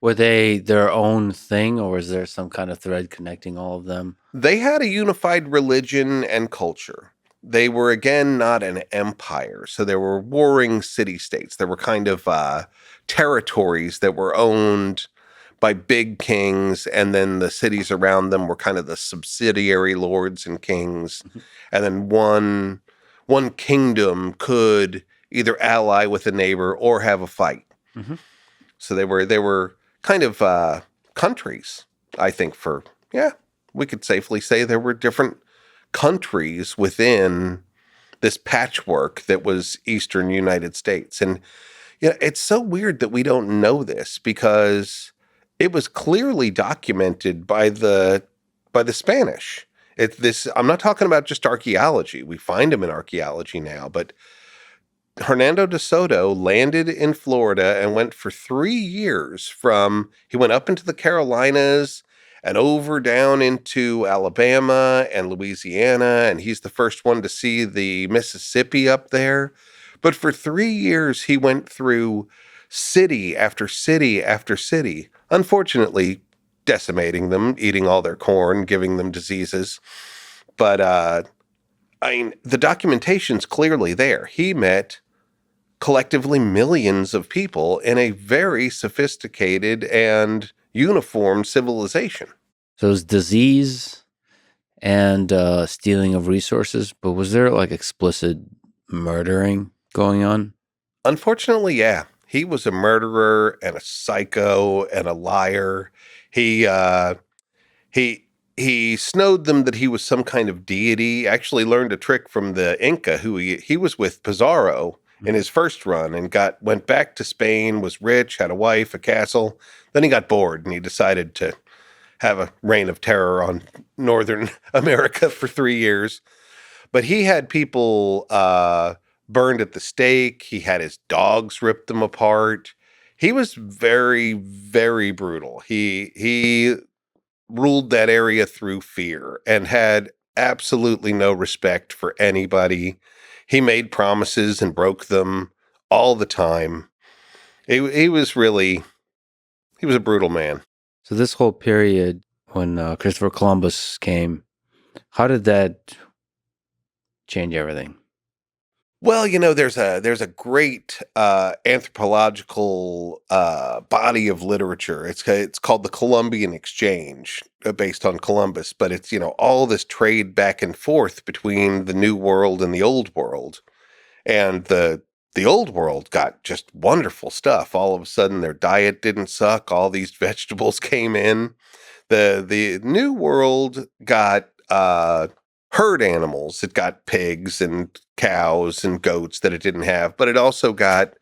Were they their own thing, or was there some kind of thread connecting all of them? They had a unified religion and culture. They were, again, not an empire. So there were warring city-states. There were kind of territories that were owned by big kings, and then the cities around them were kind of the subsidiary lords and kings. Mhm. And then one kingdom could either ally with a neighbor or have a fight. Mhm. So they were kind of countries, I think, we could safely say there were different countries within this patchwork that was Eastern United States. And it's so weird that we don't know this, because it was clearly documented by the Spanish. I'm not talking about just archaeology. We find them in archaeology now, but Hernando de Soto landed in Florida and went for 3 years he went up into the Carolinas and over down into Alabama and Louisiana, and he's the first one to see the Mississippi up there. But for 3 years, he went through city after city after city, unfortunately decimating them, eating all their corn, giving them diseases. But, the documentation's clearly there. He met collectively millions of people in a very sophisticated and uniform civilization. So it was disease and stealing of resources, but was there like explicit murdering going on? Unfortunately, yeah. He was a murderer and a psycho and a liar. He snowed them that he was some kind of deity. Actually learned a trick from the Inca, who he was with Pizarro in his first run, and went back to Spain, was rich, had a wife, a castle. Then he got bored and he decided to have a reign of terror on Northern America for 3 years. But he had people burned at the stake. He had his dogs rip them apart. He was very, very brutal. He ruled that area through fear and had absolutely no respect for anybody. He made promises and broke them all the time. He was a brutal man. So this whole period when Christopher Columbus came, how did that change everything? Well, there's a great anthropological body of literature. It's called the Columbian Exchange, based on Columbus, but it's all this trade back and forth between the New World and the Old World, and the Old World got just wonderful stuff. All of a sudden, their diet didn't suck. All these vegetables came in. The New World got herd animals. It got pigs and cows and goats that it didn't have, but it also got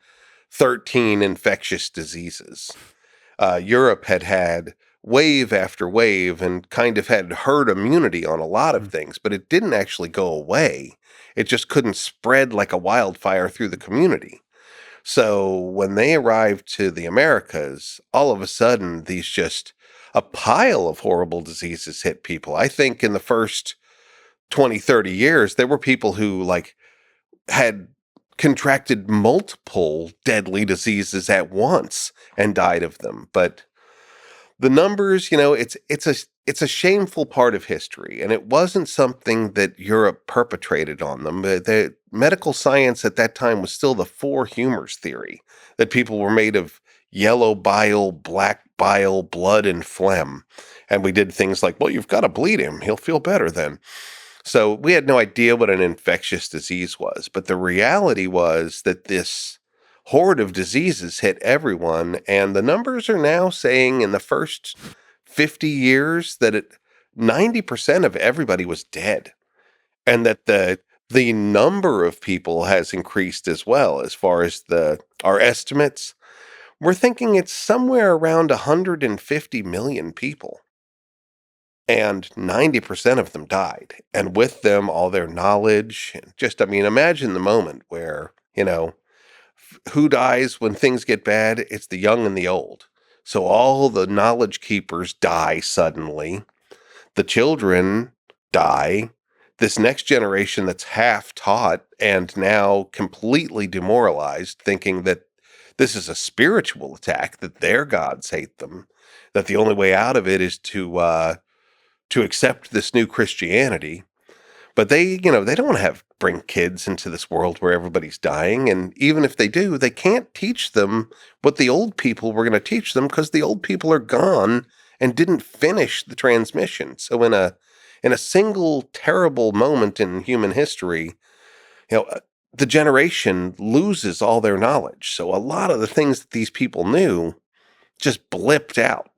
13 infectious diseases. Europe had wave after wave and kind of had herd immunity on a lot of things, but it didn't actually go away. It just couldn't spread like a wildfire through the community. So when they arrived to the Americas, all of a sudden, a pile of horrible diseases hit people. I think in the first 20, 30 years, there were people who had contracted multiple deadly diseases at once and died of them. But the numbers, it's a shameful part of history, and it wasn't something that Europe perpetrated on them. The medical science at that time was still the four humors theory, that people were made of yellow bile, black bile, blood, and phlegm. And we did things like, well, you've got to bleed him. He'll feel better then. So we had no idea what an infectious disease was. But the reality was that this horde of diseases hit everyone. And the numbers are now saying in the first 50 years that 90% of everybody was dead. And that the number of people has increased as well. As far as our estimates, we're thinking it's somewhere around 150 million people. And 90% of them died. And with them, all their knowledge. Imagine the moment where, who dies when things get bad? It's the young and the old. So all the knowledge keepers die suddenly. The children die. This next generation that's half taught and now completely demoralized, thinking that This is a spiritual attack, that their gods hate them, that the only way out of it is to accept this new Christianity. But they don't want to bring kids into this world where everybody's dying. And even if they do, they can't teach them what the old people were going to teach them, because the old people are gone and didn't finish the transmission. So in a single terrible moment in human history, the generation loses all their knowledge. So a lot of the things that these people knew just blipped out.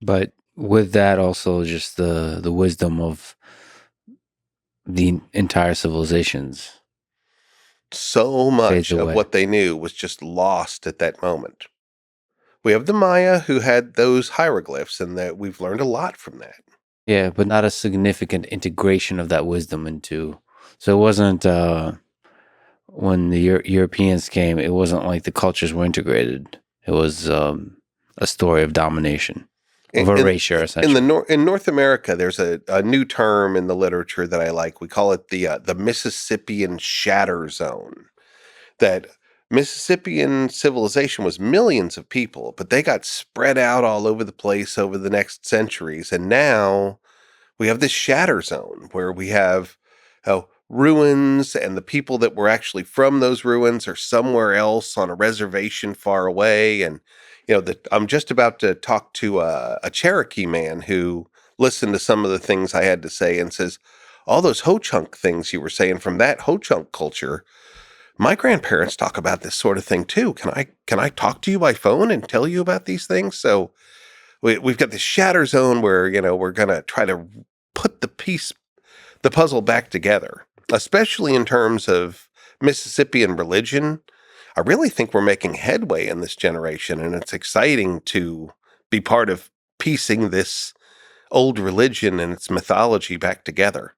But with that also just the wisdom of the entire civilizations. So much of what they knew was just lost at that moment. We have the Maya who had those hieroglyphs, and that we've learned a lot from that. Yeah, but not a significant integration of that wisdom into. So it wasn't when the Europeans came, it wasn't like the cultures were integrated. It was a story of domination, of erasure, essentially. In North America, there's a new term in the literature that I like. We call it the Mississippian shatter zone. That Mississippian civilization was millions of people, but they got spread out all over the place over the next centuries. And now we have this shatter zone where we have ruins, and the people that were actually from those ruins are somewhere else on a reservation far away. And, I'm just about to talk to a Cherokee man who listened to some of the things I had to say and says, all those Ho-Chunk things you were saying from that Ho-Chunk culture, my grandparents talk about this sort of thing too. Can I talk to you by phone and tell you about these things? So we've got this shatter zone where, we're going to try to put the puzzle back together, especially in terms of Mississippian religion. I really think we're making headway in this generation, and it's exciting to be part of piecing this old religion and its mythology back together.